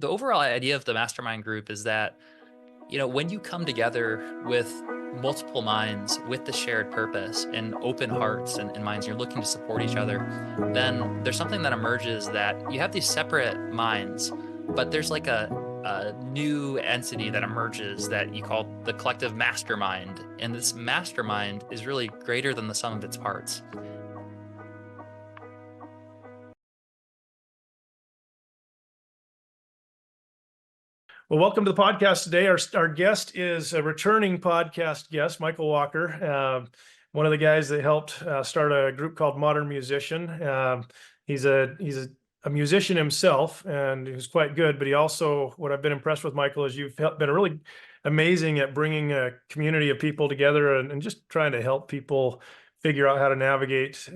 the overall idea of the mastermind group is that, when you come together with multiple minds with the shared purpose and open hearts and minds, you're looking to support each other, then there's something that emerges that you have these separate minds, but there's like a new entity that emerges that you call the collective mastermind. And this mastermind is really greater than the sum of its parts. Well, welcome to the podcast today. Our guest is a returning podcast guest, Michael Walker, one of the guys that helped start a group called Modern Musician. He's a musician himself, and he's quite good. But he also, what I've been impressed with, Michael, is you've been really amazing at bringing a community of people together and just trying to help people figure out how to navigate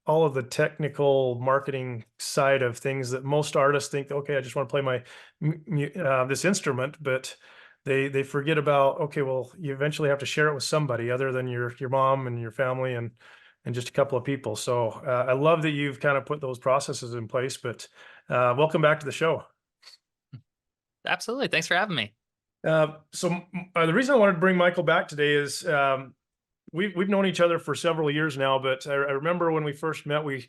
all of the technical marketing side of things that most artists think, okay, I just want to play my this instrument, but they forget about, okay, well, you eventually have to share it with somebody other than your mom and your family and just a couple of people. So I love that you've kind of put those processes in place. But welcome back to the show. Absolutely. Thanks for having me. The reason I wanted to bring Michael back today is we've known each other for several years now, but I remember when we first met, we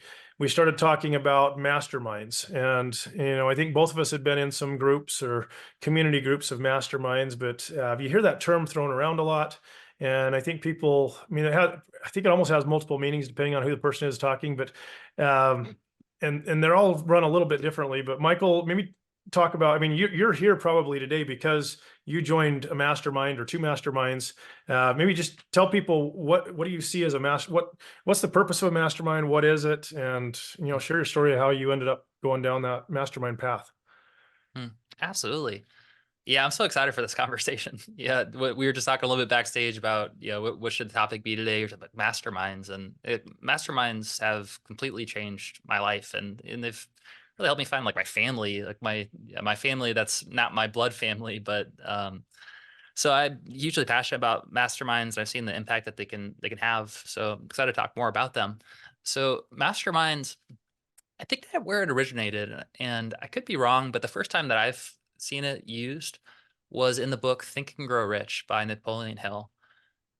started talking about masterminds, and I think both of us had been in some groups or community groups of masterminds, but you hear that term thrown around a lot, and I think people, I think it almost has multiple meanings depending on who the person is talking, but and they're all run a little bit differently. But Michael, maybe talk about, you're here probably today because you joined a mastermind or two masterminds. Maybe just tell people what do you see as a what's the purpose of a mastermind? What is it? And share your story of how you ended up going down that mastermind path. Absolutely. Yeah, I'm so excited for this conversation. Yeah, we were just talking a little bit backstage about, what should the topic be today? Or something like masterminds, and masterminds have completely changed my life, and they've really helped me find like my family, like my family that's not my blood family, but so I'm hugely passionate about masterminds. And I've seen the impact that they can have. So I'm excited to talk more about them. So masterminds, I think that where it originated, and I could be wrong, but the first time that I've seen it used was in the book Think and Grow Rich by Napoleon Hill.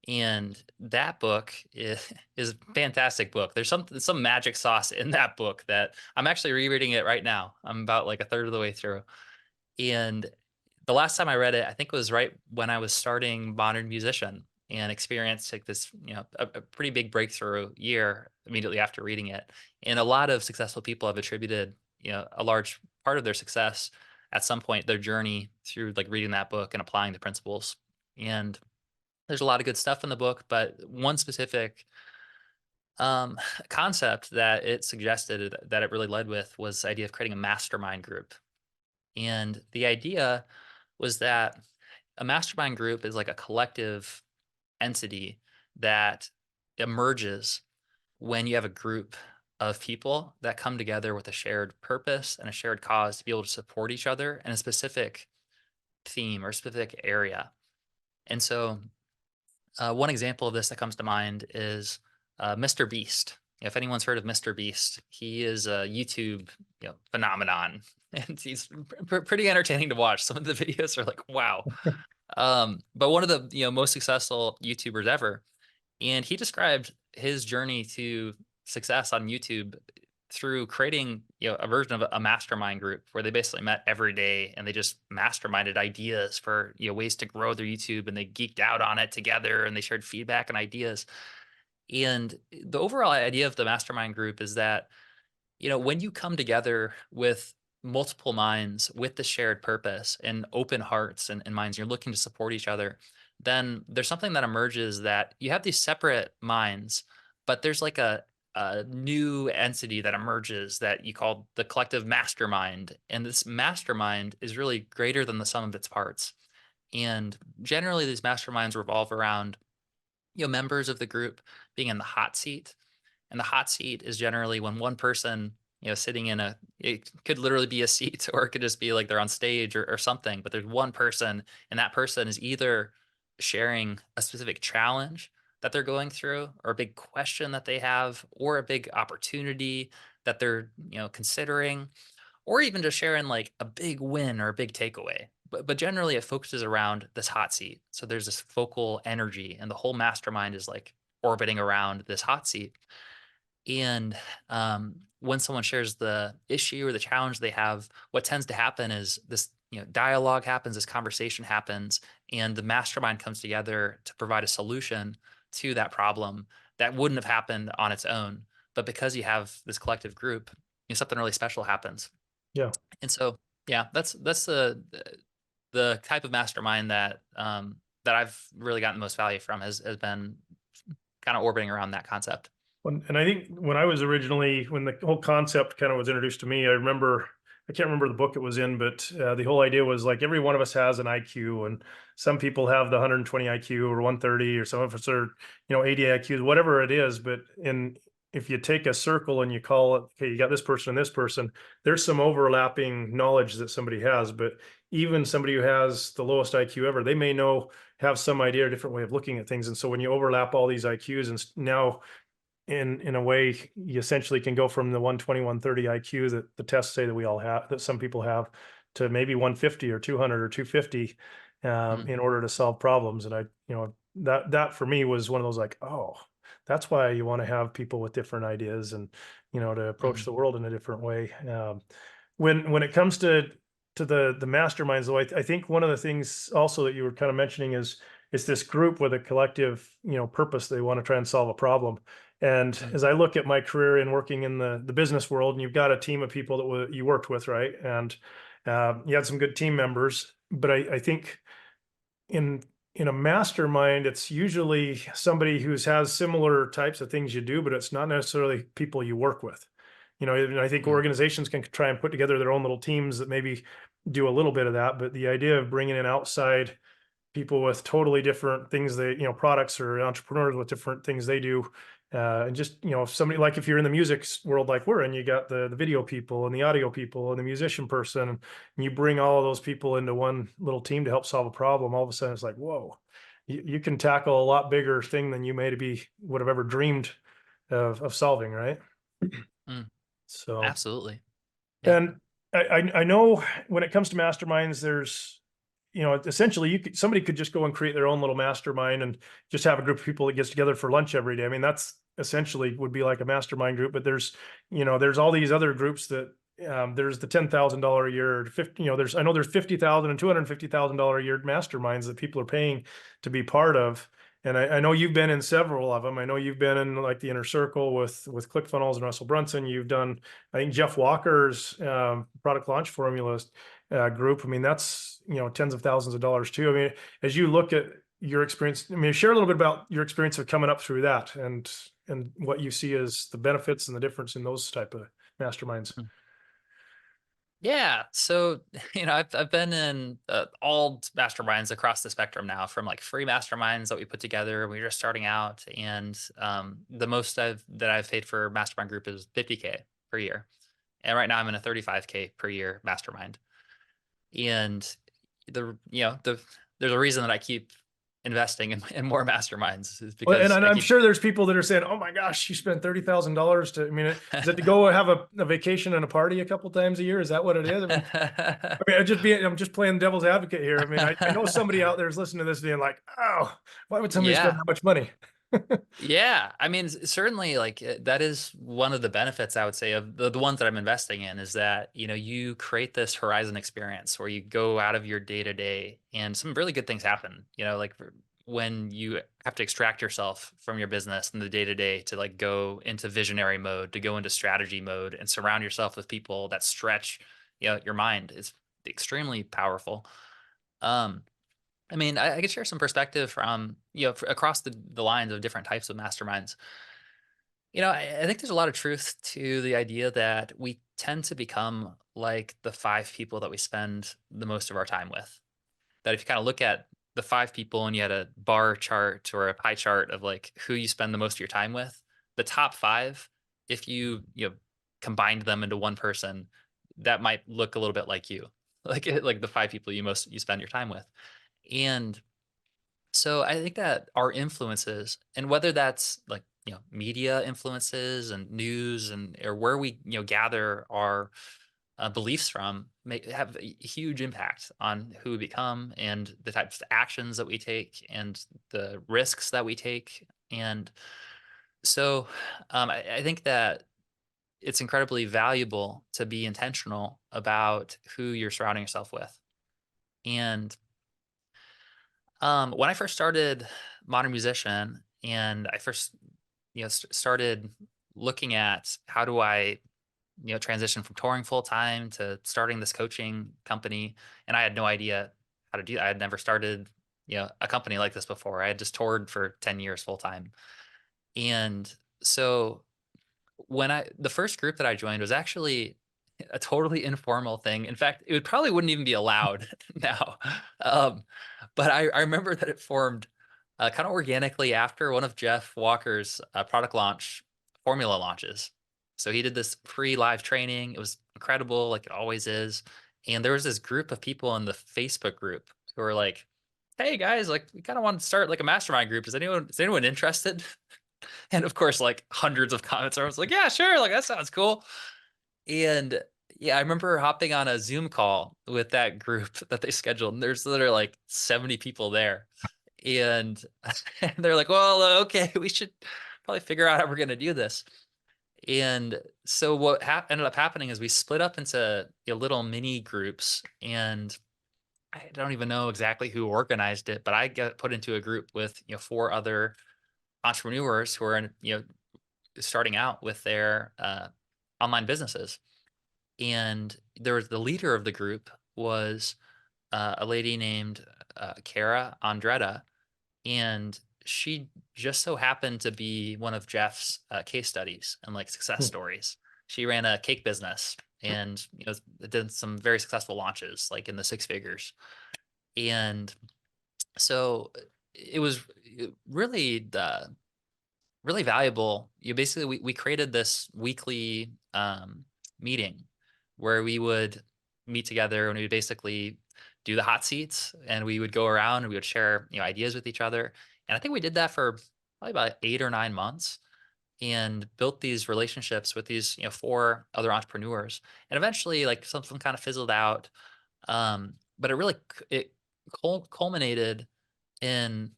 And that book is a fantastic book. There's some magic sauce in that book that I'm actually rereading it right now. I'm about like a third of the way through. And the last time I read it, I think it was right when I was starting Modern Musician and experienced like this, a pretty big breakthrough year immediately after reading it. And a lot of successful people have attributed, a large part of their success at some point, their journey through like reading that book and applying the principles. And there's a lot of good stuff in the book, but one specific concept that it suggested that it really led with was the idea of creating a mastermind group. And the idea was that a mastermind group is like a collective entity that emerges when you have a group of people that come together with a shared purpose and a shared cause to be able to support each other in a specific theme or specific area. And so, one example of this that comes to mind is Mr. Beast. If anyone's heard of Mr. Beast, he is a YouTube phenomenon, and he's pretty entertaining to watch. Some of the videos are like, wow. But one of the most successful YouTubers ever, and he described his journey to success on YouTube through creating a version of a mastermind group where they basically met every day and they just masterminded ideas for ways to grow their YouTube, and they geeked out on it together and they shared feedback and ideas. And the overall idea of the mastermind group is that when you come together with multiple minds with the shared purpose and open hearts and minds, you're looking to support each other, then there's something that emerges that you have these separate minds, but there's like a new entity that emerges that you call the collective mastermind. And this mastermind is really greater than the sum of its parts. And generally, these masterminds revolve around members of the group being in the hot seat, and the hot seat is generally when one person, sitting in it could literally be a seat or it could just be like they're on stage or something, but there's one person, and that person is either sharing a specific challenge that they're going through or a big question that they have or a big opportunity that they're, considering, or even just sharing like a big win or a big takeaway. But generally it focuses around this hot seat. So there's this focal energy and the whole mastermind is like orbiting around this hot seat. And when someone shares the issue or the challenge they have, what tends to happen is this, dialogue happens, this conversation happens, and the mastermind comes together to provide a solution to that problem that wouldn't have happened on its own. But because you have this collective group, something really special happens. Yeah. And so, yeah, that's the type of mastermind that that I've really gotten the most value from has been kind of orbiting around that concept. And I think when I was originally, when the whole concept kind of was introduced to me, I remember, I can't remember the book it was in, but the whole idea was like every one of us has an IQ, and some people have the 120 IQ or 130, or some of us are, 80 IQs, whatever it is. But if you take a circle and you call it, okay, you got this person and this person, there's some overlapping knowledge that somebody has. But even somebody who has the lowest IQ ever, they may have some idea, a different way of looking at things. And so when you overlap all these IQs, and now in a way, you essentially can go from the 120, 130 IQ that the tests say that we all have, that some people have, to maybe 150 or 200 or 250 Mm, in order to solve problems. And that for me was one of those like, oh, that's why you want to have people with different ideas, and to approach mhm, the world in a different way. When it comes to the masterminds, though, I think one of the things also that you were kind of mentioning is it's this group with a collective purpose. They want to try and solve a problem. And mm, as I look at my career in working in the business world, and you've got a team of people that you worked with, right? And you had some good team members, but I think in in a mastermind, it's usually somebody who has similar types of things you do, but it's not necessarily people you work with. And I think mm, organizations can try and put together their own little teams that maybe do a little bit of that, but the idea of bringing in outside people with totally different things, products, or entrepreneurs with different things they do, and just if somebody, like if you're in the music world like we're in, you got the video people and the audio people and the musician person, and you bring all of those people into one little team to help solve a problem. All of a sudden it's like, whoa, you can tackle a lot bigger thing than you maybe would have ever dreamed of solving, right? mm. So, Absolutely. Yep. and I know when it comes to masterminds, there's, essentially somebody could just go and create their own little mastermind and just have a group of people that gets together for lunch every day. I mean, that's essentially would be like a mastermind group. But there's all these other groups that, there's the $10,000 a year, 50, I know there's 50,000 and $250,000 a year masterminds that people are paying to be part of. And I know you've been in several of them. I know you've been in like the Inner Circle with ClickFunnels and Russell Brunson. You've done, I think, Jeff Walker's product launch formula group. I mean, that's tens of thousands of dollars too. I mean, as you look at your experience, I mean, share a little bit about your experience of coming up through that, and what you see as the benefits and the difference in those type of masterminds. Mm. Yeah. So, I've been in all masterminds across the spectrum now, from like free masterminds that we put together when we were just starting out. And the most I've paid for mastermind group is 50K per year. And right now I'm in a 35K per year mastermind. And there's a reason that I keep investing in more masterminds, is Well, and because I I'm keep sure there's people that are saying, "Oh my gosh, you spent $30,000 to." I mean, is it to go have a vacation and a party a couple times a year? Is that what it is? I'm just playing devil's advocate here. I mean, I know somebody out there is listening to this being like, "Oh, why would somebody spend Yeah. that much money?" Yeah, I mean, certainly, like that is one of the benefits I would say of the ones that I'm investing in, is that you create this horizon experience where you go out of your day to day, and some really good things happen. Like when you have to extract yourself from your business in the day to day to like go into visionary mode, to go into strategy mode, and surround yourself with people that stretch your mind. It's extremely powerful. Um, I mean, I could share some perspective from, across the lines of different types of masterminds. I think there's a lot of truth to the idea that we tend to become like the five people that we spend the most of our time with. That if you kind of look at the five people and you had a bar chart or a pie chart of like who you spend the most of your time with, the top five, if you combined them into one person, that might look a little bit like you, like the five people you spend your time with. And so I think that our influences, and whether that's like, media influences and news, and or where we, gather our beliefs from have a huge impact on who we become and the types of actions that we take and the risks that we take. And so I think that it's incredibly valuable to be intentional about who you're surrounding yourself with. And when I first started Modern Musician and I first, started looking at how do I, transition from touring full time to starting this coaching company, and I had no idea how to do that. I had never started, a company like this before. I had just toured for 10 years full time. And so the first group that I joined was actually a totally informal thing. In fact, it probably wouldn't even be allowed now. Um, but I remember that it formed kind of organically after one of Jeff Walker's product launch formula launches. So he did this free live training. It was incredible, like it always is. And there was this group of people in the Facebook group who were like, "Hey guys, like we kind of want to start like a mastermind group. Is anyone interested?" And of course, like hundreds of comments. I was like, "Yeah, sure, like that sounds cool." And yeah, I remember hopping on a Zoom call with that group that they scheduled, and there's literally like 70 people there. And, and they're like, "Well, okay, we should probably figure out how we're going to do this." And so what ended up happening is we split up into little mini groups, and I don't even know exactly who organized it, but I got put into a group with four other entrepreneurs who are starting out with their online businesses. And there was the leader of the group was a lady named Kara Andretta, and she just so happened to be one of Jeff's case studies and like success Hmm. stories. She ran a cake business and did some very successful launches, like in the six figures. And so it was really really valuable. You basically we created this weekly meeting where we would meet together and we would basically do the hot seats and we would go around and we would share ideas with each other. And I think we did that for probably about 8 or 9 months and built these relationships with these four other entrepreneurs. And eventually, like something kind of fizzled out, but it culminated in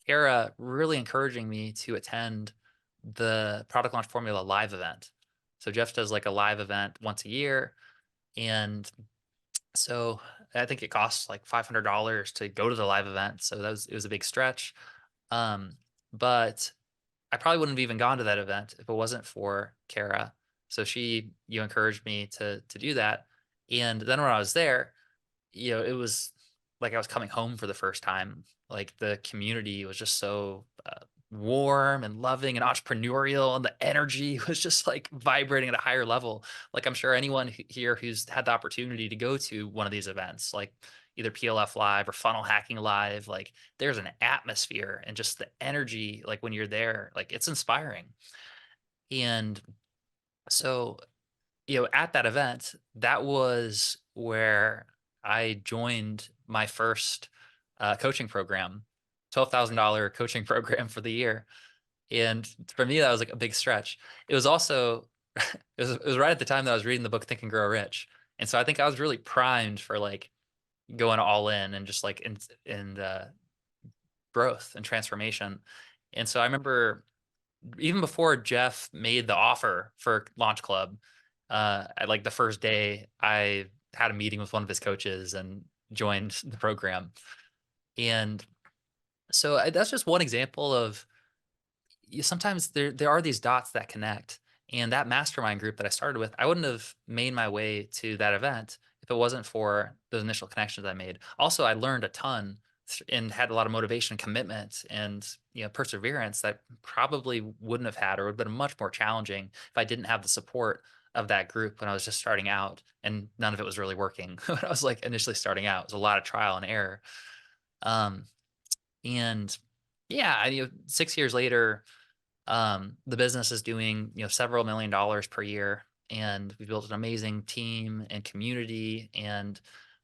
Kara really encouraging me to attend the Product Launch Formula live event. So Jeff does like a live event once a year, and so I think it costs like $500 to go to the live event. So it was a big stretch. Um, but I probably wouldn't have even gone to that event if it wasn't for Kara. So she encouraged me to do that. And then when I was there, it was like I was coming home for the first time. Like the community was just so warm and loving and entrepreneurial, and the energy was just like vibrating at a higher level. Like I'm sure anyone here who's had the opportunity to go to one of these events, like either PLF Live or Funnel Hacking Live, like there's an atmosphere and just the energy, like when you're there, like it's inspiring. And so at that event, that was where I joined my first coaching program, $12,000 coaching program for the year. And for me, that was like a big stretch. It was also, it was right at the time that I was reading the book Think and Grow Rich. And so I think I was really primed for like going all in and just like in growth and transformation. And so I remember even before Jeff made the offer for Launch Club, at like the first day, I had a meeting with one of his coaches and joined the program. And so that's just one example of sometimes there are these dots that connect. And that mastermind group that I started with, I wouldn't have made my way to that event if it wasn't for those initial connections I made. Also, I learned a ton and had a lot of motivation, commitment, and perseverance that probably wouldn't have had or would have been much more challenging if I didn't have the support of that group when I was just starting out and none of it was really working when I was like initially starting out. It was a lot of trial and error. Um, and yeah, 6 years later, the business is doing, several $1 million per year, and we built an amazing team and community. And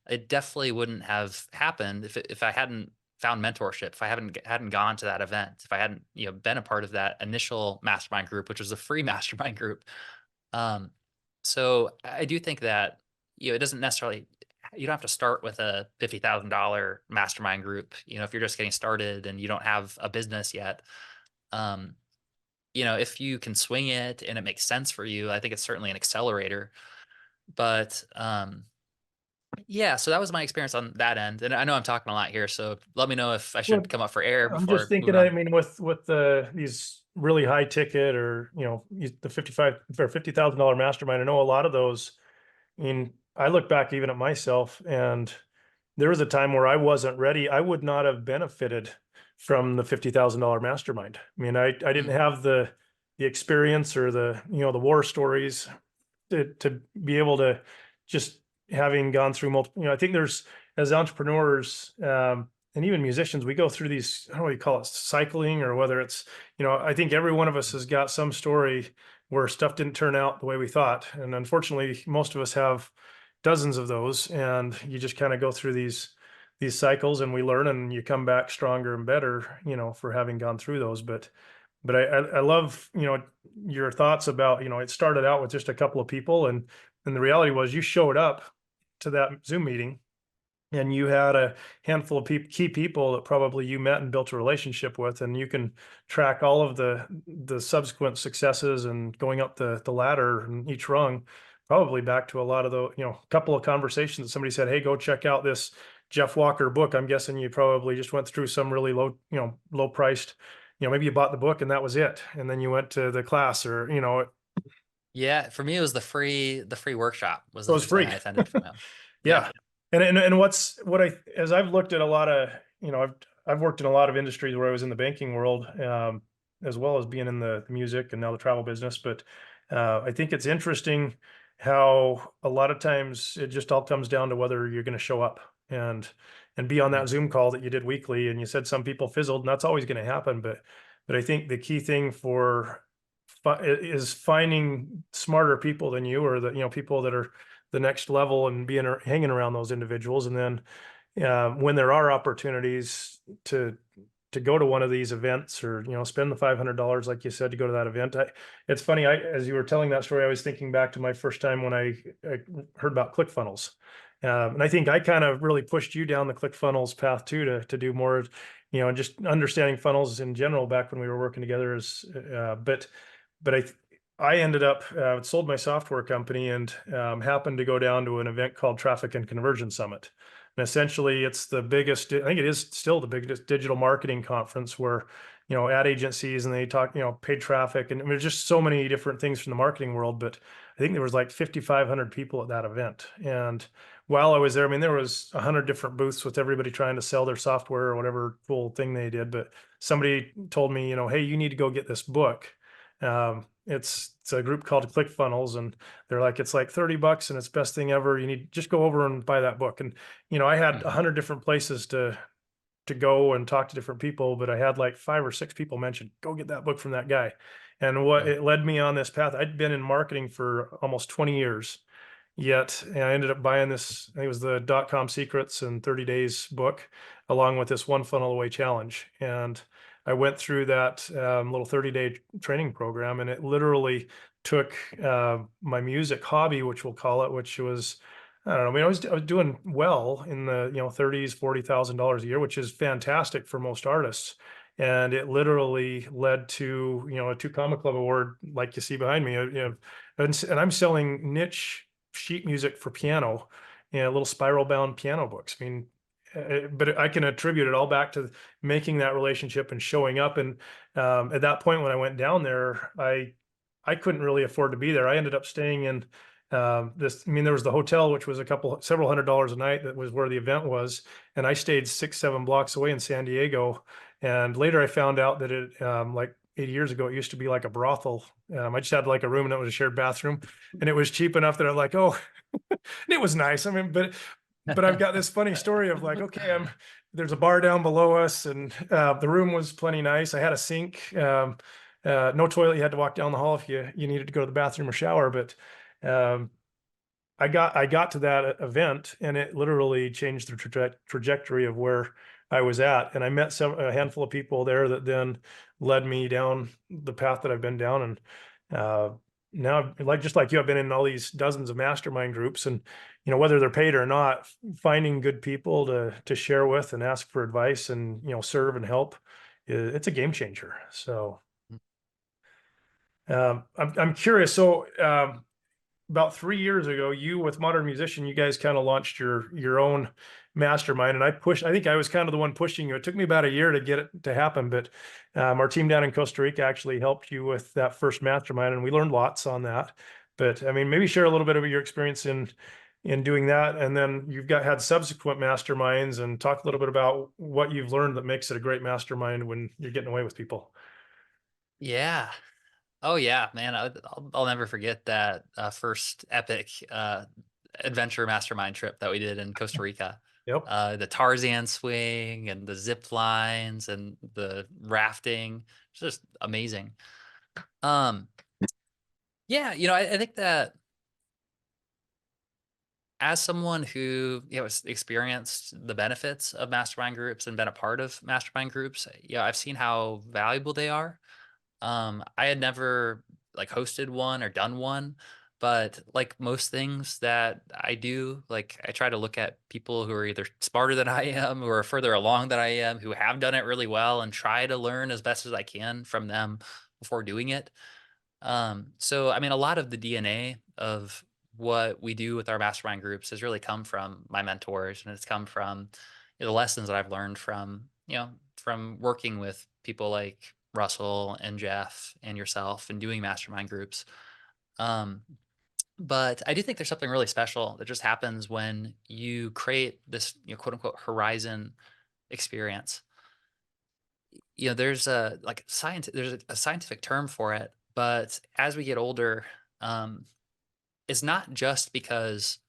it definitely wouldn't have happened if I hadn't found mentorship, if I hadn't gone to that event, if I hadn't, been a part of that initial mastermind group, which was a free mastermind group. Um, So I do think that, it doesn't necessarily, you don't have to start with a $50,000 mastermind group. If you're just getting started and you don't have a business yet, um, if you can swing it and it makes sense for you, I think it's certainly an accelerator. But yeah, so that was my experience on that end. And I know I'm talking a lot here, so let me know if I Well, should come up for air I'm just before thinking, moving I on. mean, with these really high ticket or, the 55 or $50,000 mastermind, I know a lot of those. I mean, I look back even at myself, and there was a time where I wasn't ready. I would not have benefited from the $50,000 mastermind. I mean, I didn't Mm, have the experience or the war stories to be able to just having gone through multiple, I think there's, as entrepreneurs, and even musicians, we go through these, I don't know what you call it, cycling, or whether it's, I think every one of us has got some story where stuff didn't turn out the way we thought. And unfortunately, most of us have dozens of those, and you just kind of go through these cycles, and we learn, and you come back stronger and better, for having gone through those. But I love, your thoughts about, it started out with just a couple of people, and the reality was you showed up to that Zoom meeting, and you had a handful of key people that probably you met and built a relationship with, and you can track all of the subsequent successes and going up the ladder and each rung, probably back to a lot of the, couple of conversations that somebody said, hey, go check out this Jeff Walker book. I'm guessing you probably just went through some really low, low priced, maybe you bought the book and that was it, and then you went to the class, or it yeah, for me, it was the free workshop was the was first thing free. I attended from him. Yeah. Yeah. And what as I've looked at a lot of, I've worked in a lot of industries where I was in the banking world, as well as being in the music and now the travel business. But I think it's interesting how a lot of times it just all comes down to whether you're going to show up and be on that Mhm. Zoom call that you did weekly. And you said some people fizzled, and that's always going to happen. But I think the key thing is finding smarter people than you, or people that are the next level, and hanging around those individuals. And then when there are opportunities to go to one of these events, or spend the $500 like you said to go to that event. It's funny, as you were telling that story, I was thinking back to my first time when I heard about ClickFunnels. And I think I kind of really pushed you down the ClickFunnels path too, to do more, and just understanding funnels in general back when we were working together. As but I ended up sold my software company, and happened to go down to an event called Traffic and Conversion Summit. And essentially, it's the biggest, I think it is still the biggest digital marketing conference, where, ad agencies, and they talk, paid traffic. And there's just so many different things from the marketing world. But I think there was like 5,500 people at that event. And while I was there, I mean, there was 100 different booths with everybody trying to sell their software or whatever cool thing they did. But somebody told me, hey, you need to go get this book. It's a group called ClickFunnels, and they're like, it's like $30 and it's best thing ever. You need just go over and buy that book. And I had Mhm. 100 different places to go and talk to different people, but I had like 5 or 6 people mention, go get that book from that guy. And what Mhm. it led me on this path. I'd been in marketing for almost 20 years. Yet I ended up buying this, I think it was the .com Secrets and 30 Days book, along with this One Funnel Away challenge. And I went through that little 30-day training program, and it literally took my music hobby, which we'll call it, which was, I don't know, I mean, I was doing well in the, 30s, $40,000 a year, which is fantastic for most artists. And it literally led to, a 2 Comma Club award, like you see behind me, and I'm selling niche sheet music for piano, little spiral bound piano books. I mean, but I can attribute it all back to making that relationship and showing up. And at that point, when I went down there, I couldn't really afford to be there. I ended up staying in this. I mean, there was the hotel, which was several $100s a night. That was where the event was, and I stayed 6, 7 blocks away in San Diego. And later, I found out that it, like 8 years ago, it used to be like a brothel. I just had like a room that was a shared bathroom, and it was cheap enough that I'm like, oh, and it was nice. I mean, but I've got this funny story of like, okay, there's a bar down below us, and the room was plenty nice. I had a sink, no toilet. You had to walk down the hall if you needed to go to the bathroom or shower. But um, I got to that event, and it literally changed the trajectory of where I was at. And I met a handful of people there that then led me down the path that I've been down. And now, like just like you, I've been in all these dozens of mastermind groups, and whether they're paid or not, finding good people to share with and ask for advice and serve and help, it's a game changer. So I'm curious. So about 3 years ago, you with Modern Musician, you guys kind of launched your own mastermind, and I think I was kind of the one pushing you. It took me about a year to get it to happen, but our team down in Costa Rica actually helped you with that first mastermind, and we learned lots on that. But I mean, maybe share a little bit of your experience in doing that, and then you've had subsequent masterminds, and talk a little bit about what you've learned that makes it a great mastermind when you're getting away with people. Yeah. Oh yeah, man. I'll never forget that first epic adventure mastermind trip that we did in Costa Rica. Yep. The Tarzan swing and the zip lines and the rafting. It's just amazing. Um, yeah, I think that as someone who has experienced the benefits of mastermind groups and been a part of mastermind groups, I've seen how valuable they are. I had never like hosted one or done one, but like most things that I do, like I try to look at people who are either smarter than I am or further along than I am, who have done it really well, and try to learn as best as I can from them before doing it. So I mean, a lot of the DNA of what we do with our mastermind groups has really come from my mentors, and it's come from the lessons that I've learned from working with people like Russell and Jeff and yourself and doing mastermind groups. Um, but I do think there's something really special that just happens when you create this, quote unquote horizon experience. There's a like science, there's a scientific term for it, but as we get older, um, it's not just because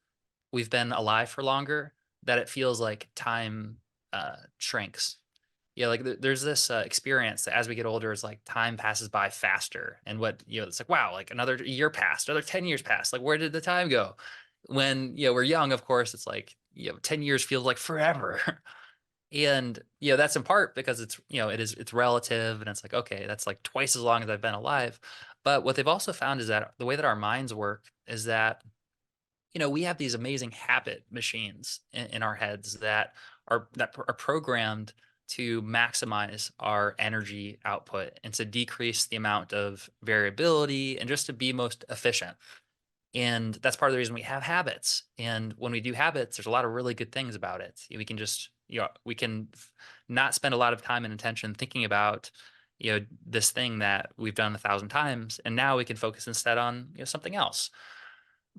we've been alive for longer that it feels like time shrinks. Yeah, like there's this experience that as we get older, it's like time passes by faster, and it's like wow, like another year passed, another 10 years passed. Like where did the time go? When we're young, of course, it's like 10 years feels like forever. And that's in part because it's relative, and it's like okay, that's like twice as long as I've been alive. But what they've also found is that the way that our minds work is that we have these amazing habit machines in our heads that are programmed to maximize our energy output and to decrease the amount of variability and just to be most efficient. And that's part of the reason we have habits. And when we do habits, there's a lot of really good things about it. We can just, we can not spend a lot of time and attention thinking about, this thing that we've done 1,000 times. And now we can focus instead on, something else.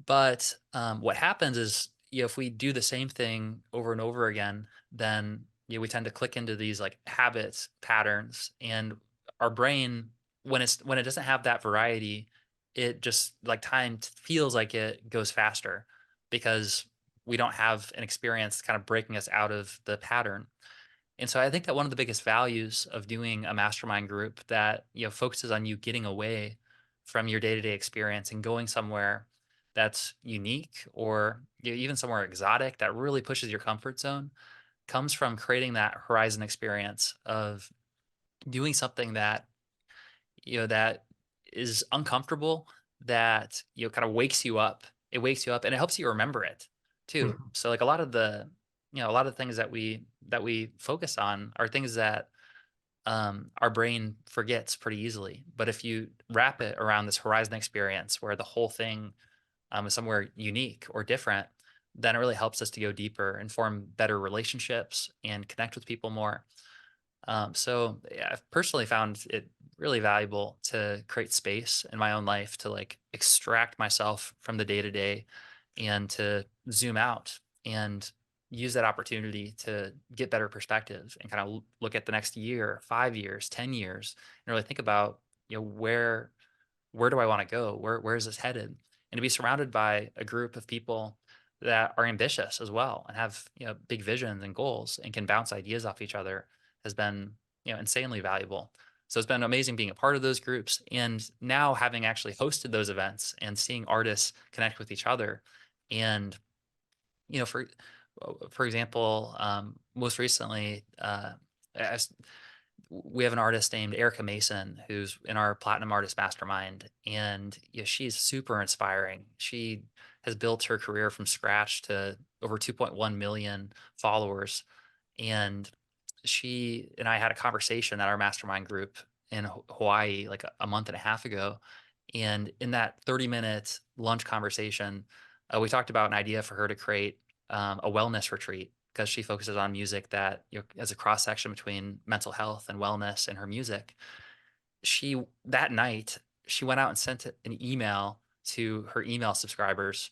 But what happens is, if we do the same thing over and over again, then we tend to click into these like habits patterns, and our brain, when it doesn't have that variety, it just like feels like it goes faster because we don't have an experience kind of breaking us out of the pattern. And so I think that one of the biggest values of doing a mastermind group that, focuses on you getting away from your day-to-day experience and going somewhere that's unique or even somewhere exotic that really pushes your comfort zone comes from creating that horizon experience of doing something that is uncomfortable, that, kind of wakes you up. It wakes you up and it helps you remember it too. Mhm. So like a lot of things that we focus on are things that our brain forgets pretty easily. But if you wrap it around this horizon experience where the whole thing is somewhere unique or different, then it really helps us to go deeper and form better relationships and connect with people more. So yeah, I've personally found it really valuable to create space in my own life to like extract myself from the day to day and to zoom out and use that opportunity to get better perspective and kind of look at the next year, 5 years, 10 years, and really think about, where do I want to go? Where is this headed? And to be surrounded by a group of people that are ambitious as well and have big visions and goals and can bounce ideas off each other has been insanely valuable. So it's been amazing being a part of those groups, and now having actually hosted those events and seeing artists connect with each other. And you know, for example, most recently, we have an artist named Erica Mason who's in our Platinum Artist Mastermind, and she's super inspiring. She has built her career from scratch to over 2.1 million followers, and she and I had a conversation at our mastermind group in Hawaii like a month and a half ago. And in that 30-minute lunch conversation, we talked about an idea for her to create a wellness retreat because she focuses on music that as a cross section between mental health and wellness in her music. That night she went out and sent an email to her email subscribers,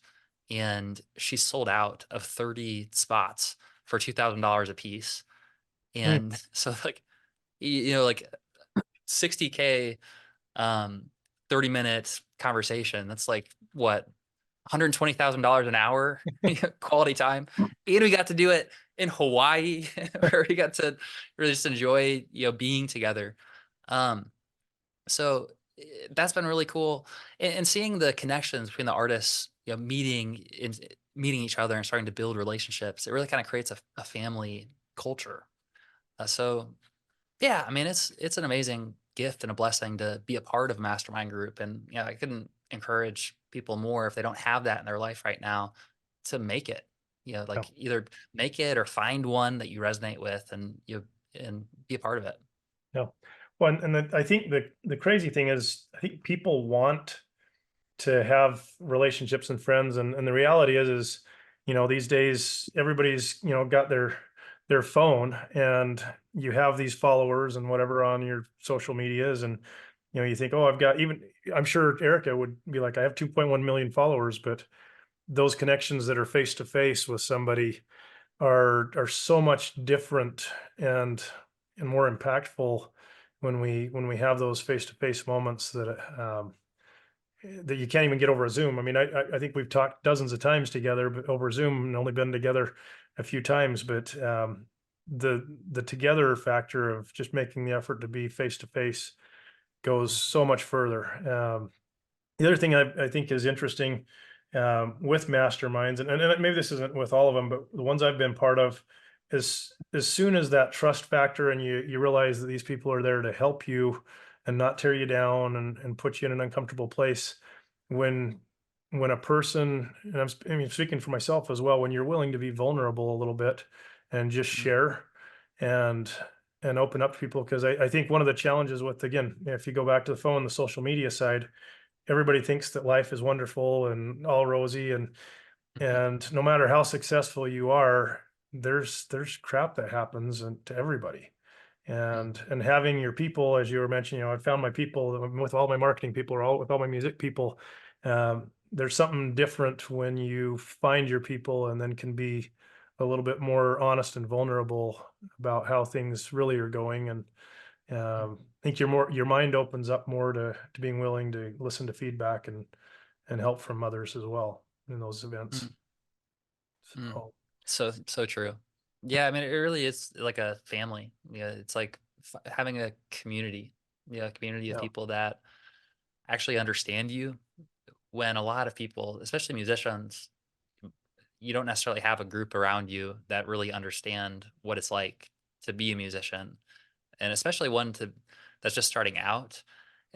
and she sold out of 30 spots for $2,000 a piece. Mm. And so like like 60K, um 30-minute conversation, that's like what, $120,000 an hour quality time. And we got to do it in Hawaii where we got to really just enjoy being together. um so that's been really cool, and seeing the connections between the artists, meeting each other and starting to build relationships. It really kind of creates a family culture. So yeah, I mean, it's an amazing gift and a blessing to be a part of a mastermind group, and I couldn't encourage people more if they don't have that in their life right now to make it. Yeah. Like either make it or find one that you resonate with, and be a part of it. Yeah. Well, I think the crazy thing is, I think people want to have relationships and friends, and the reality is, these days everybody's, got their phone, and you have these followers and whatever on your social medias, and you think, oh, I've got, even I'm sure Erica would be like, I have 2.1 million followers, but those connections that are face to face with somebody are so much different, and more impactful when we have those face to face moments that you can't even get over a Zoom. I mean, I think we've talked dozens of times together, but over Zoom, and only been together a few times. But the together factor of just making the effort to be face to face goes so much further. The other thing I think is interesting, with masterminds, and maybe this isn't with all of them, but the ones I've been part of, is as soon as that trust factor, and you realize that these people are there to help you and not tear you down, and put you in an uncomfortable place. When when a person, and I mean, speaking for myself as well, when you're willing to be vulnerable a little bit and just Mm, share, and open up to people, because I think one of the challenges with, again, if you go back to the phone, the social media side, everybody thinks that life is wonderful and all rosy, mhm, and no matter how successful you are, there's crap that happens, and to everybody. mm, And having your people, as you were mentioning, I found my people with all my marketing people, or all with all my music people. There's something different when you find your people, and then can be a little bit more honest and vulnerable about how things really are going. And mm, I think your mind opens up more to being willing to listen to feedback, and help from others as well in those events. mm, mm. So So true. Yeah, I mean, it really is like a family. Yeah, it's like having a community. Yeah, a community of yeah. people that actually understand you. When a lot of people, especially musicians, you don't necessarily have a group around you that really understand what it's like to be a musician, and especially one that's just starting out.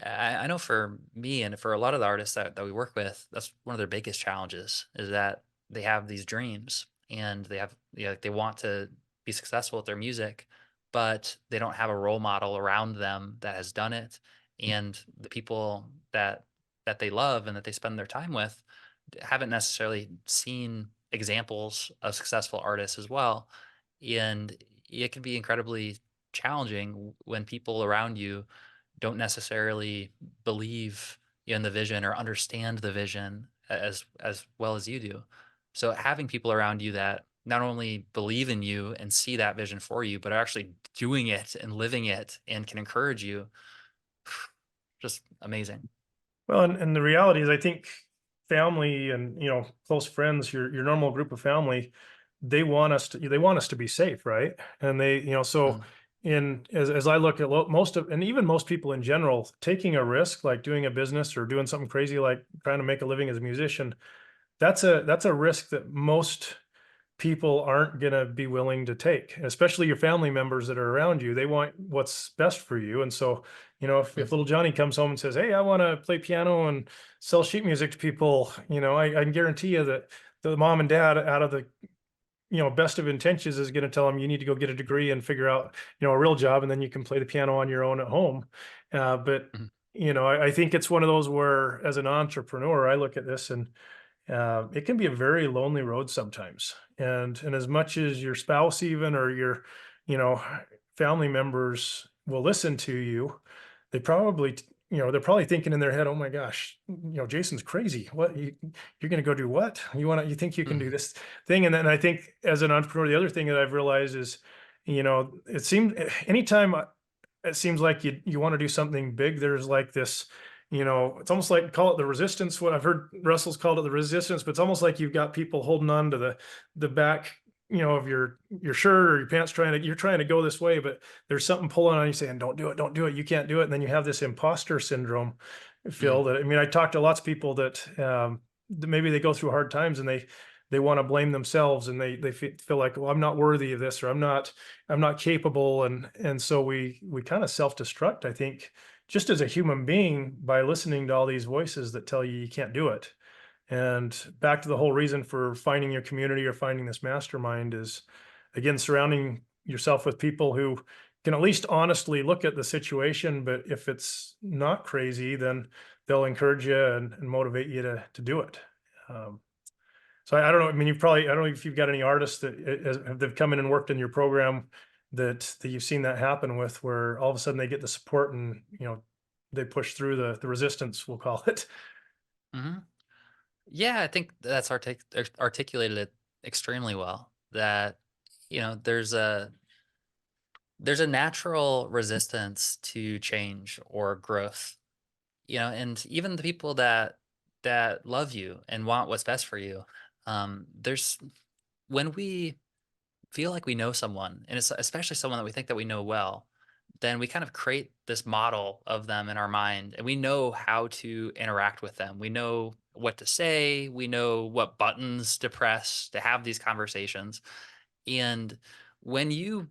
I know for me and for a lot of the artists that we work with, that's one of their biggest challenges is that they have these dreams and they want to be successful with their music, but they don't have a role model around them that has done it, and the people that they love and that they spend their time with haven't necessarily seen examples of successful artists as well. And it can be incredibly challenging when people around you don't necessarily believe in the vision or understand the vision as well as you do. So having people around you that not only believe in you and see that vision for you, but are actually doing it and living it and can encourage you, just amazing. Well, and the reality is, I think family and, close friends, your normal group of family, they want us to be safe, right? And so, Mm, as I look at most of, and even most people in general, taking a risk like doing a business or doing something crazy like trying to make a living as a musician, that's a risk that most people aren't going to be willing to take, especially your family members that are around you. They want what's best for you. And so, if Mm, little Johnny comes home and says, "Hey, I want to play piano and sell sheet music to people," I can guarantee you that the mom and dad, out of the best of intentions, is going to tell them you need to go get a degree and figure out, a real job, and then you can play the piano on your own at home. But mhm, I think it's one of those where, as an entrepreneur, I look at this and it can be a very lonely road sometimes. And as much as your spouse, even, or your, you know, family members will listen to you, they probably, they're probably thinking in their head, "Oh my gosh, Jason's crazy. What you're going to go do? What you think you can do mhm, this thing?" And then I think, as an entrepreneur, the other thing that I've realized is, it seems anytime it seems like you want to do something big, there's like this, it's almost like, call it the resistance. What I've heard Russell's called it, the resistance, but it's almost like you've got people holding on to the back, of your shirt or your pants, you're trying to go this way, but there's something pulling on you saying, don't do it, you can't do it. And then you have this imposter syndrome mm, feel that, I mean, I talk to lots of people that maybe they go through hard times, and they want to blame themselves, and they feel like, well, I'm not worthy of this, or I'm not capable. And so we kind of self-destruct, I think, just as a human being, by listening to all these voices that tell you you can't do it. And back to the whole reason for finding your community or finding this mastermind is, again, surrounding yourself with people who can at least honestly look at the situation. But if it's not crazy, then they'll encourage you and motivate you to do it. Um, so I don't know. I mean, I don't know if you've got any artists that have they've come in and worked in your program that you've seen that happen with, where all of a sudden they get the support, and they push through the resistance, we'll call it. mhm. Yeah, I think that's articulated it extremely well. That there's a natural resistance to change or growth. And even the people that love you and want what's best for you, there's when we feel like we know someone, and it's especially someone that we think that we know well, then we kind of create this model of them in our mind, and we know how to interact with them. We know what to say, we know what buttons to press to have these conversations. And when you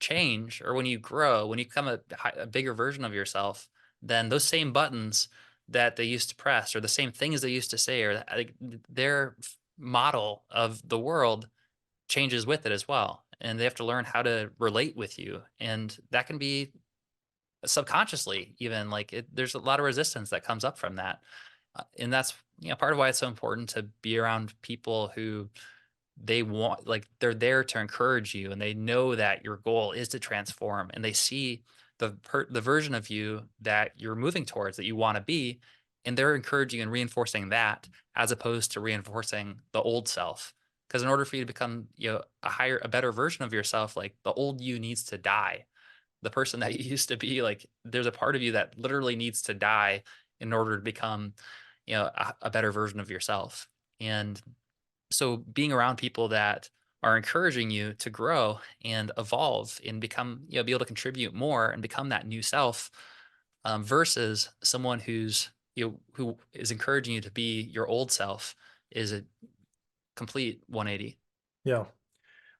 change, or when you grow, when you become a bigger version of yourself, then those same buttons that they used to press, or the same things they used to say, or like their model of the world changes with it as well. And they have to learn how to relate with you. And that can be subconsciously, even like there's a lot of resistance that comes up from that. And that's part of why it's so important to be around people who they're there to encourage you, and they know that your goal is to transform, and they see the version of you that you're moving towards, that you want to be, and they're encouraging and reinforcing that, as opposed to reinforcing the old self. Because in order for you to become a better version of yourself, like the old you needs to die. The person that you used to be, like there's a part of you that literally needs to die in order to become a better version of yourself. And so being around people that are encouraging you to grow and evolve and become, be able to contribute more and become that new self, versus someone who is encouraging you to be your old self, is a complete 180. Yeah.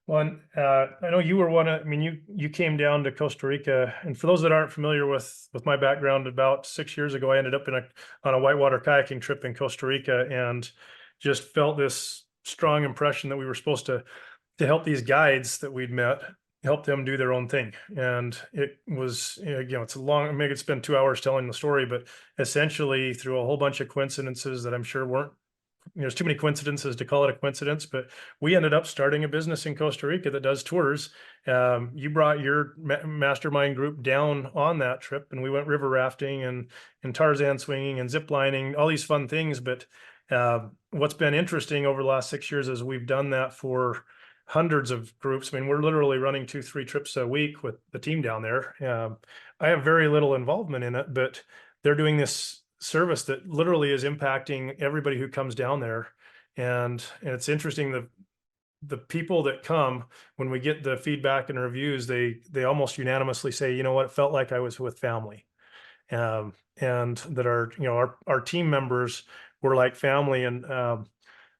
Well, and, I know you were one of, I mean, you came down to Costa Rica, and for those that aren't familiar with my background, about 6 years ago, I ended up on a whitewater kayaking trip in Costa Rica, and just felt this strong impression that we were supposed to help these guides that we'd met, help them do their own thing. And it was, it's a long, maybe it's been 2 hours telling the story, but essentially, through a whole bunch of coincidences that I'm sure weren't, there's too many coincidences to call it a coincidence, but we ended up starting a business in Costa Rica that does tours. You brought your mastermind group down on that trip, and we went river rafting and Tarzan swinging and zip lining, all these fun things. But what's been interesting over the last 6 years is we've done that for hundreds of groups. I mean, we're literally running 2, 3 trips a week with the team down there. I have very little involvement in it, but they're doing this service that literally is impacting everybody who comes down there. And it's interesting, the people that come, when we get the feedback and reviews, they almost unanimously say, you know what, it felt like I was with family. And that our team members were like family. And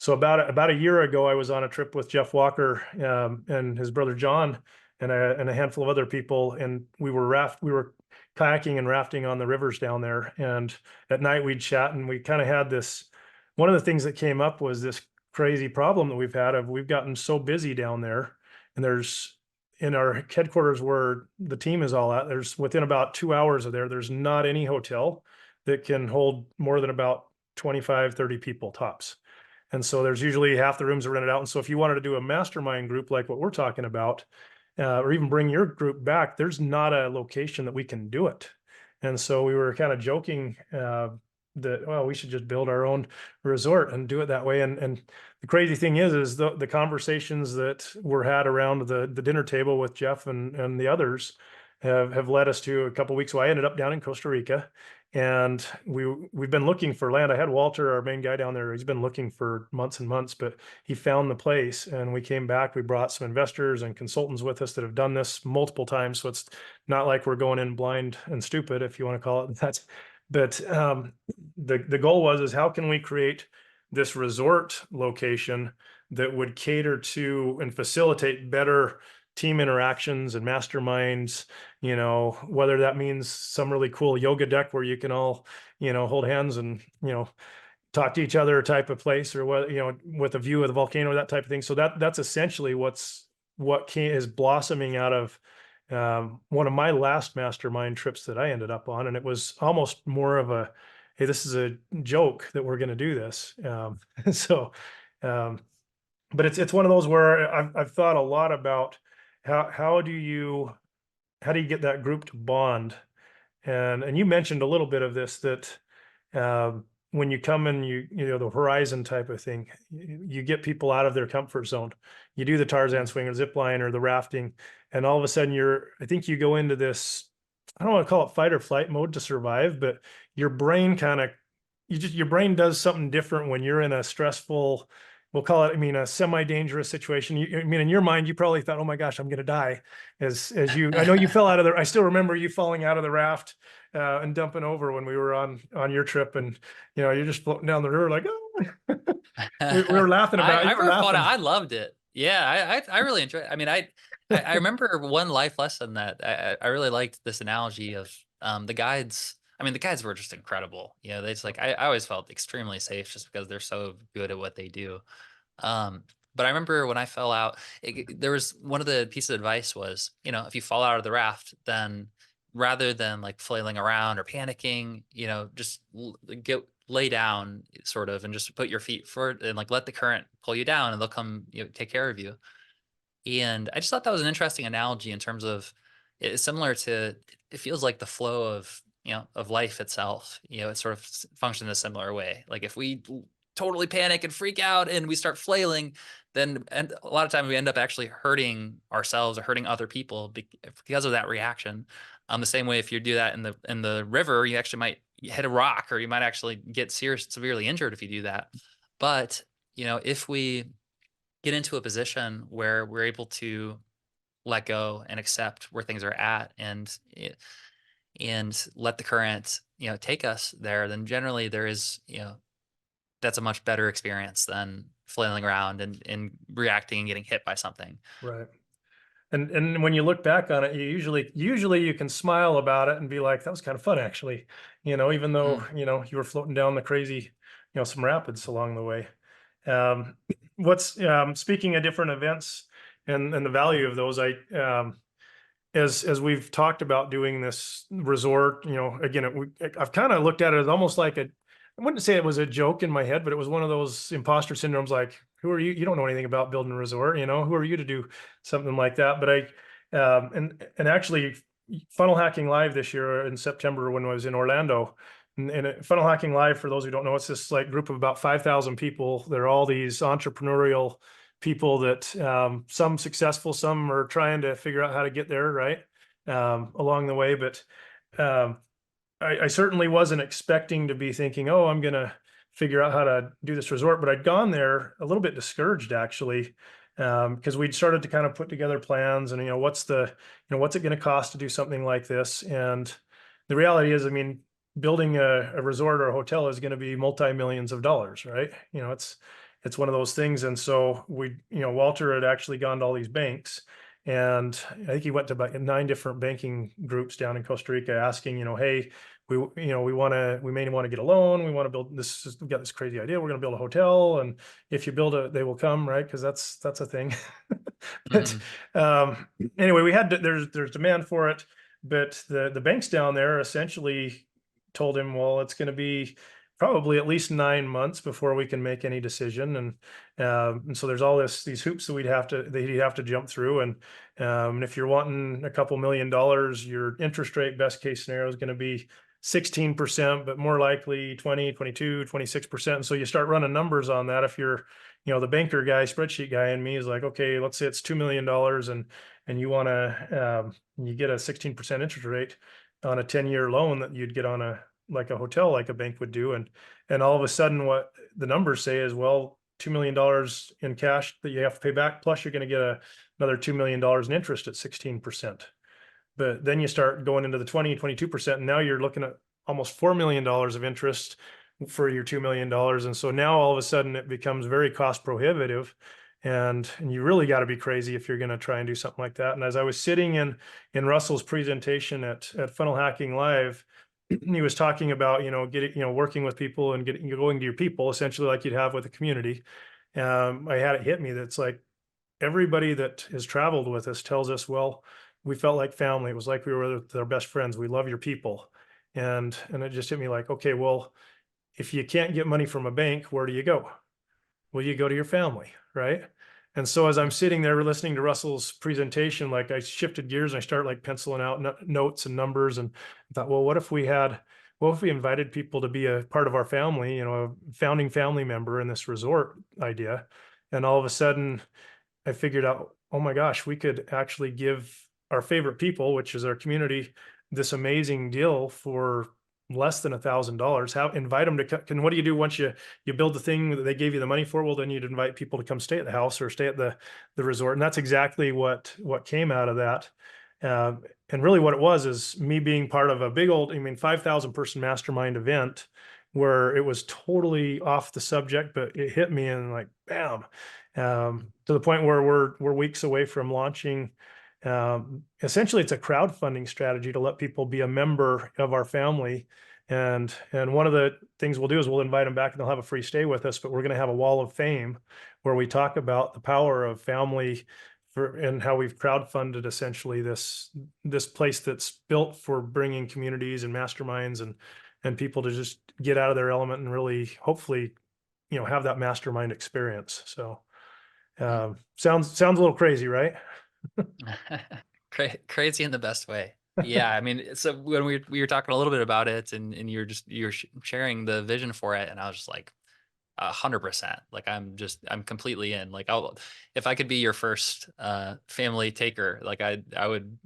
So about a year ago, I was on a trip with Jeff Walker and his brother John and a handful of other people, and we were kayaking and rafting on the rivers down there. And at night we'd chat, and we kind of had this. One of the things that came up was this crazy problem that we've had of we've gotten so busy down there, and there's in our headquarters where the team is all at. There's within about 2 hours of there. There's not any hotel that can hold more than about 25, 30 people tops. And so there's usually half the rooms are rented out. And so if you wanted to do a mastermind group like what we're talking about, or even bring your group back, there's not a location that we can do it. And so we were kind of joking that, well, we should just build our own resort and do it that way. And the crazy thing is the conversations that were had around the dinner table with Jeff and the others have led us to a couple of weeks. So I ended up down in Costa Rica, and we've been looking for land. I had Walter, our main guy down there. He's been looking for months and months, but he found the place, and we came back. We brought some investors and consultants with us that have done this multiple times. So it's not like we're going in blind and stupid, if you want to call it that. But the goal is how can we create this resort location that would cater to and facilitate better team interactions and masterminds, whether that means some really cool yoga deck where you can all, hold hands and, talk to each other type of place, or what, with a view of the volcano, that type of thing. So that's essentially what is blossoming out of one of my last mastermind trips that I ended up on. And it was almost more of a, hey, this is a joke that we're going to do this. So, but it's one of those where I've thought a lot about how do you get that group to bond? And you mentioned a little bit of this, that when you come in, the horizon type of thing, you get people out of their comfort zone. You do the Tarzan swing or zip line or the rafting, and all of a sudden I think you go into this, I don't want to call it fight or flight mode to survive, but your brain your brain does something different when you're in a stressful, we'll call it, a semi-dangerous situation. In your mind, you probably thought, oh my gosh, I'm going to die. I know you fell out of I still remember you falling out of the raft and dumping over when we were on your trip, and you're just floating down the river like, oh. We were laughing about it. I You were remember falling out. laughing. I loved it. Yeah, I really enjoyed it. I remember one life lesson that I really liked this analogy of the guides. The guides were just incredible. They just like I always felt extremely safe just because they're so good at what they do. But I remember when I fell out, there was one of the pieces of advice was, if you fall out of the raft, then rather than like flailing around or panicking, just lay down sort of and just put your feet forward and like let the current pull you down and they'll come, take care of you. And I just thought that was an interesting analogy in terms of it's similar to, it feels like the flow of, of life itself, it sort of functions in a similar way. Like if we totally panic and freak out and we start flailing, then and a lot of times we end up actually hurting ourselves or hurting other people because of that reaction. The same way if you do that in the river, you actually might hit a rock or you might actually get severely injured if you do that. But if we get into a position where we're able to let go and accept where things are at and let the current take us there, then generally there is that's a much better experience than flailing around and reacting and getting hit by something. Right. And when you look back on it, you usually you can smile about it and be like, that was kind of fun, actually, even though, Mm. you were floating down the crazy, some rapids along the way. Speaking of different events and the value of those, as we've talked about doing this resort, again, I've kind of looked at it as almost like I wouldn't say it was a joke in my head, but it was one of those imposter syndromes. Like, who are you? You don't know anything about building a resort, who are you to do something like that? But and actually Funnel Hacking Live this year in September when I was in Orlando, and Funnel Hacking Live, for those who don't know, it's this like group of about 5,000 people. They're all these entrepreneurial people that some successful, some are trying to figure out how to get there, right? Along the way. But I certainly wasn't expecting to be thinking, oh, I'm going to figure out how to do this resort. But I'd gone there a little bit discouraged, actually, because we'd started to kind of put together plans and, what's it going to cost to do something like this? And the reality is, building a resort or a hotel is going to be multi-millions of dollars, right? it's one of those things. And so Walter had actually gone to all these banks, and I think he went to about 9 different banking groups down in Costa Rica asking, hey, we may want to get a loan. We want to build this. We've got this crazy idea. We're going to build a hotel. And if you build it, they will come, right? Cause that's a thing. But, Mhm. um, anyway, there's demand for it, but the banks down there essentially told him, well, it's going to be probably at least 9 months before we can make any decision. And so there's all these hoops that he'd have to jump through. And if you're wanting a couple $1 million, your interest rate best case scenario is going to be 16%, but more likely 20, 22, 26%. And so you start running numbers on that. If you're, the banker guy, spreadsheet guy in me is like, okay, let's say it's $2 million, and you want to, you get a 16% interest rate on a 10-year loan that you'd get on like a hotel, like a bank would do. And all of a sudden what the numbers say is, well, $2 million in cash that you have to pay back, plus you're going to get another $2 million in interest at 16%. But then you start going into the 20, 22%, and now you're looking at almost $4 million of interest for your $2 million. And so now all of a sudden it becomes very cost prohibitive. And you really got to be crazy if you're going to try and do something like that. And as I was sitting in Russell's presentation at Funnel Hacking Live, he was talking about, working with people and going to your people, essentially like you'd have with a community. I had it hit me that's like, everybody that has traveled with us tells us, well, we felt like family. It was like we were their best friends. We love your people. And it just hit me like, okay, well, if you can't get money from a bank, where do you go? Well, you go to your family, right? And so as I'm sitting there listening to Russell's presentation, like I shifted gears and I start like penciling out notes and numbers, and thought, well, what if we invited people to be a part of our family, a founding family member in this resort idea? And all of a sudden I figured out, oh my gosh, we could actually give our favorite people, which is our community, this amazing deal for less than $1,000. How invite them to come? And what do you do once you build the thing that they gave you the money for? Well, then you'd invite people to come stay at the house or stay at the resort, and that's exactly what came out of that. Uh, and really, what it was is me being part of a big old, 5,000 person mastermind event where it was totally off the subject, but it hit me and like, bam, to the point where we're weeks away from launching. Essentially, it's a crowdfunding strategy to let people be a member of our family. And one of the things we'll do is we'll invite them back and they'll have a free stay with us, but we're going to have a wall of fame where we talk about the power of family and how we've crowdfunded essentially this place that's built for bringing communities and masterminds and people to just get out of their element and really hopefully have that mastermind experience. So sounds a little crazy, right? Crazy in the best way. Yeah, I mean, so when we were talking a little bit about it, and you're sharing the vision for it, and I was just like 100%. Like I'm completely in. Like if I could be your first family taker, like I would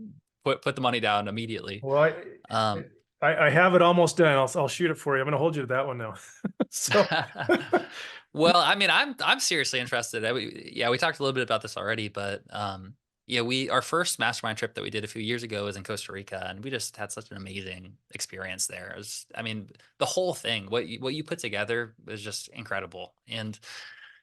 put the money down immediately. Well, Um, I have it almost done. I'll shoot it for you. I'm going to hold you to that one now. So well, I mean, I'm seriously interested. Yeah, we talked a little bit about this already, but yeah, our first mastermind trip that we did a few years ago was in Costa Rica, and we just had such an amazing experience there. I mean, the whole thing, what you put together was just incredible, and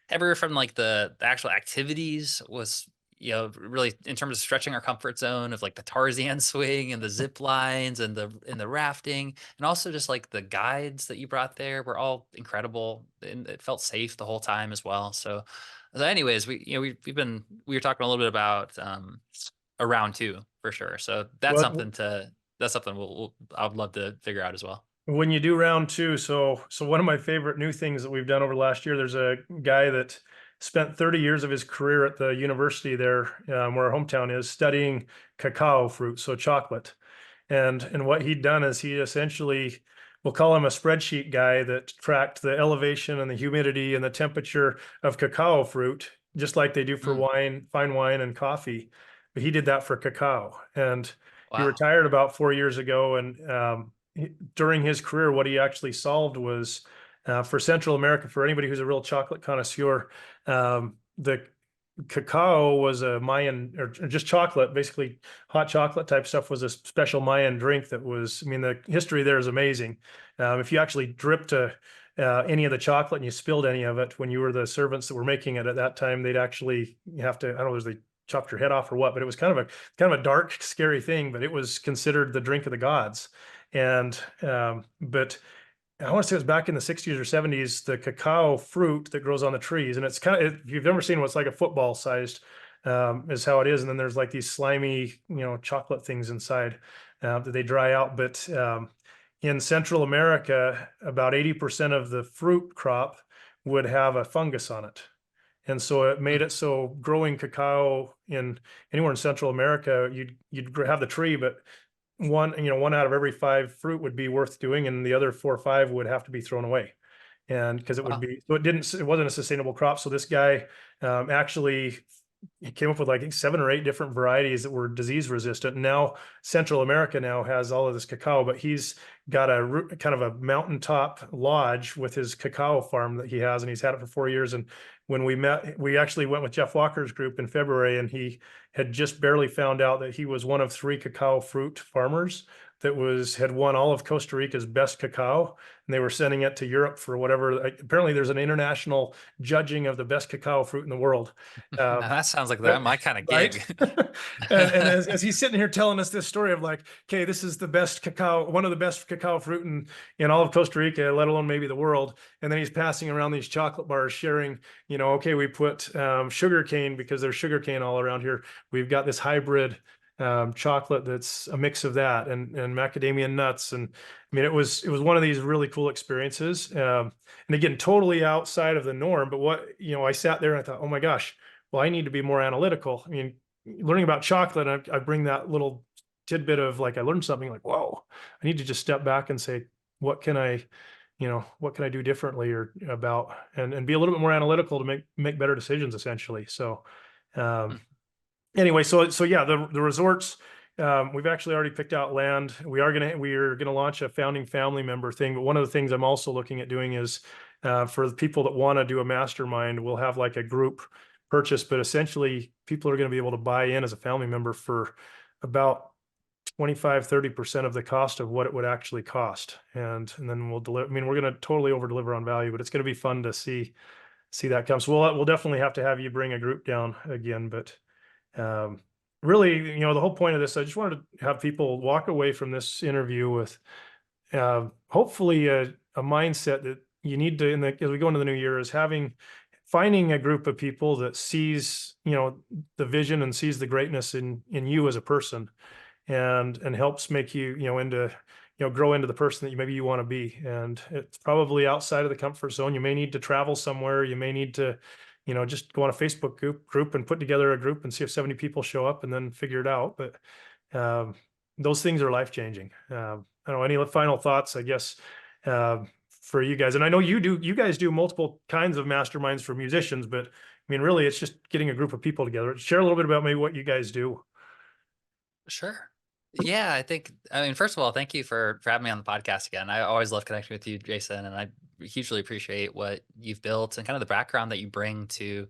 everywhere from like the actual activities was, really in terms of stretching our comfort zone of like the Tarzan swing and the zip lines and the rafting, and also just like the guides that you brought there were all incredible, and it felt safe the whole time as well. So anyways, we were talking a little bit about a round two for sure. So what that's something I would love to figure out as well. when you do round two, so one of my favorite new things that we've done over the last year, there's a guy that spent 30 years of his career at the university there, where our hometown is, studying cacao fruit, so chocolate. And what he'd done is he essentially, we'll call him a spreadsheet guy that tracked the elevation and the humidity and the temperature of cacao fruit, just like they do for Mm, wine, fine wine and coffee. But he did that for cacao. And he wow. retired about 4 years ago. And during his career, what he actually solved was, for Central America, for anybody who's a real chocolate connoisseur, the cacao was a Mayan, or just chocolate, basically hot chocolate type stuff, was a special Mayan drink that was, the history there is amazing. If you actually any of the chocolate and you spilled any of it when you were the servants that were making it at that time, they'd actually have to, I don't know, they chopped your head off or what, but it was kind of a dark, scary thing, but it was considered the drink of the gods. And but I want to say it was back in the 60s or 70s, the cacao fruit that grows on the trees. And it's kind of, if you've ever seen what's like a football sized, is how it is. And then there's like these slimy, chocolate things inside that they dry out. But in Central America, about 80% of the fruit crop would have a fungus on it. And so it made Mm. it so growing cacao in anywhere in Central America, you'd have the tree, but one out of every five fruit would be worth doing, and the other 4 or 5 would have to be thrown away. And because it would Wow. be, so it wasn't a sustainable crop. So this guy actually he came up with like 7 or 8 different varieties that were disease resistant. And now Central America now has all of this cacao, but he's got kind of a mountaintop lodge with his cacao farm that he has, and he's had it for 4 years. And when we met, we actually went with Jeff Walker's group in February, and he had just barely found out that he was one of 3 cacao fruit farmers that had won all of Costa Rica's best cacao, and they were sending it to Europe for whatever. Apparently, there's an international judging of the best cacao fruit in the world. Now that sounds like But my kind of right. gig. And as he's sitting here telling us this story of like, okay, this is the best cacao, one of the best cacao fruit in all of Costa Rica, let alone maybe the world. And then he's passing around these chocolate bars, sharing, okay, we put sugar cane because there's sugar cane all around here. We've got this hybrid chocolate that's a mix of that and macadamia nuts. And I mean, it was one of these really cool experiences. And again, totally outside of the norm. But I sat there and I thought, oh my gosh, well, I need to be more analytical. I mean, learning about chocolate, I bring that little tidbit of like, I learned something like, whoa, I need to just step back and say, what can I do differently or about, and be a little bit more analytical to make better decisions essentially. So, um, anyway, so yeah, the resorts, we've actually already picked out land. We are gonna launch a founding family member thing. But one of the things I'm also looking at doing is for the people that want to do a mastermind, we'll have like a group purchase, but essentially people are going to be able to buy in as a family member for about 25-30% of the cost of what it would actually cost. And then we'll deliver. I mean, we're going to totally over deliver on value, but it's going to be fun to see that come. So we'll definitely have to have you bring a group down again, but um, really, the whole point of this, I just wanted to have people walk away from this interview with hopefully a mindset that you need to, as we go into the new year, is finding a group of people that sees, the vision and sees the greatness in you as a person, and helps make you, grow into the person that maybe you want to be. And it's probably outside of the comfort zone. You may need to travel somewhere. You may need to, just go on a Facebook group and put together a group and see if 70 people show up and then figure it out. But um, those things are life changing. I don't know, any final thoughts, I guess, for you guys. And I know you guys do multiple kinds of masterminds for musicians, but I mean, really, it's just getting a group of people together. Share a little bit about maybe what you guys do. Sure. Yeah, I mean, first of all, thank you for having me on the podcast again. I always love connecting with you, Jason, and I hugely appreciate what you've built and kind of the background that you bring to,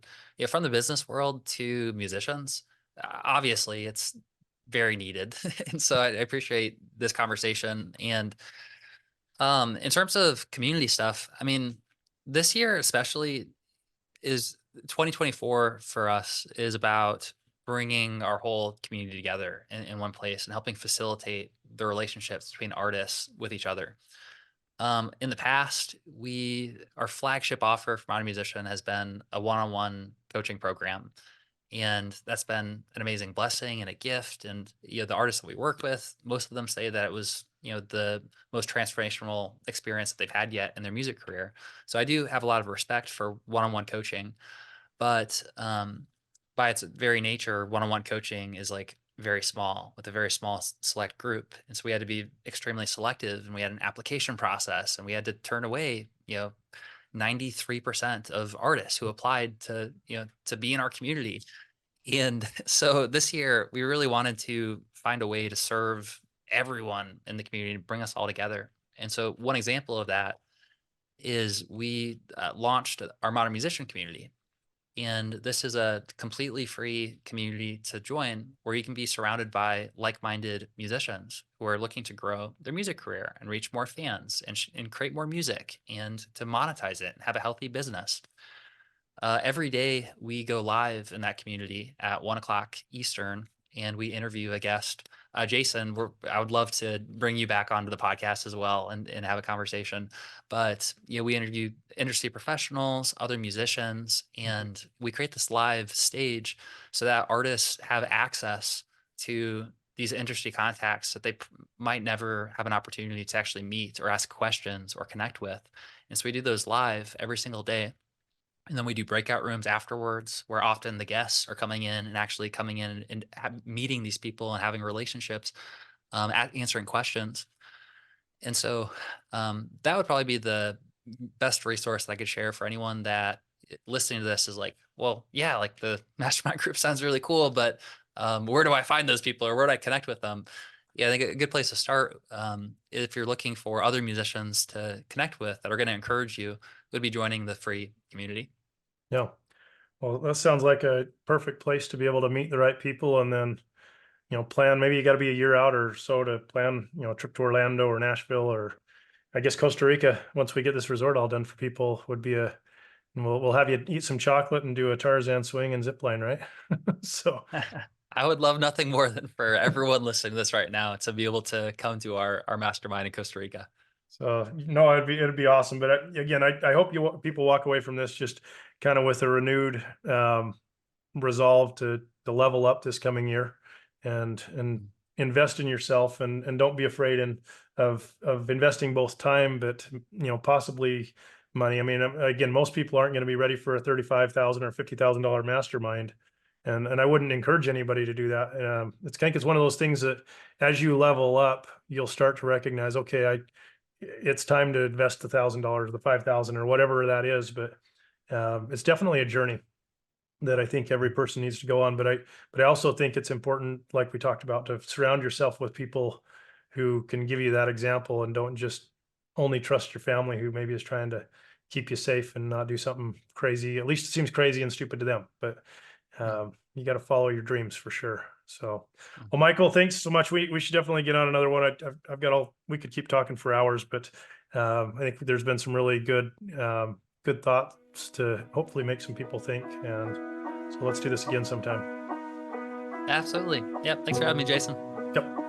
from the business world to musicians. Obviously, it's very needed, and so I appreciate this conversation. And in terms of community stuff, I mean, this year especially is 2024 for us is about bringing our whole community together in one place and helping facilitate the relationships between artists with each other. In the past, our flagship offer for Modern Musician has been a one-on-one coaching program, and that's been an amazing blessing and a gift. And the artists that we worked with, most of them say that it was the most transformational experience that they've had yet in their music career. So I do have a lot of respect for one-on-one coaching, but by its very nature, one-on-one coaching is like very small with a very small select group, and so we had to be extremely selective, and we had an application process, and we had to turn away 93% of artists who applied to be in our community. And so this year we really wanted to find a way to serve everyone in the community, bring us all together. And so one example of that is we launched our Modern Musician community. And this is a completely free community to join where you can be surrounded by like minded musicians who are looking to grow their music career and reach more fans and create more music and to monetize it and have a healthy business. Every day we go live in that community at 1 o'clock Eastern, and we interview a guest. Jason, I would love to bring you back onto the podcast as well and have a conversation. But we interview industry professionals, other musicians, and we create this live stage so that artists have access to these industry contacts that might never have an opportunity to actually meet or ask questions or connect with. And so we do those live every single day, and then we do breakout rooms afterwards where often the guests are coming in and actually coming in and meeting these people and having relationships, answering questions. And so that would probably be the best resource that I could share for anyone that listening to this is like, well, yeah, like the mastermind group sounds really cool, but where do I find those people or where do I connect with them? Yeah, I think a good place to start, if you're looking for other musicians to connect with that are going to encourage you, would be joining the free community. Yeah. Well, that sounds like a perfect place to be able to meet the right people and then, plan. Maybe you got to be a year out or so to plan, a trip to Orlando or Nashville or I guess Costa Rica. Once we get this resort all done for people, would be and we'll have you eat some chocolate and do a Tarzan swing and zip line, right? So, I would love nothing more than for everyone listening to this right now to be able to come to our mastermind in Costa Rica. so no, it'd be awesome. But again, I hope people walk away from this just kind of with a renewed resolve to level up this coming year and invest in yourself and don't be afraid of investing both time but possibly money. I mean, again, most people aren't going to be ready for a 35,000 or $50,000 mastermind, and I wouldn't encourage anybody to do that. It's one of those things that as you level up you'll start to recognize, okay, it's time to invest $1,000, the 5,000 or whatever that is. But it's definitely a journey that I think every person needs to go on. But I also think it's important, like we talked about, to surround yourself with people who can give you that example and don't just only trust your family who maybe is trying to keep you safe and not do something crazy. At least it seems crazy and stupid to them. But Mm, you got to follow your dreams for sure. So, well, mhm. Michael, thanks so much. We should definitely get on another one. I've got we could keep talking for hours, but I think there's been some really good thoughts to hopefully make some people think. And so let's do this again sometime. Absolutely. Yep. Thanks for having me, Jason. Yep.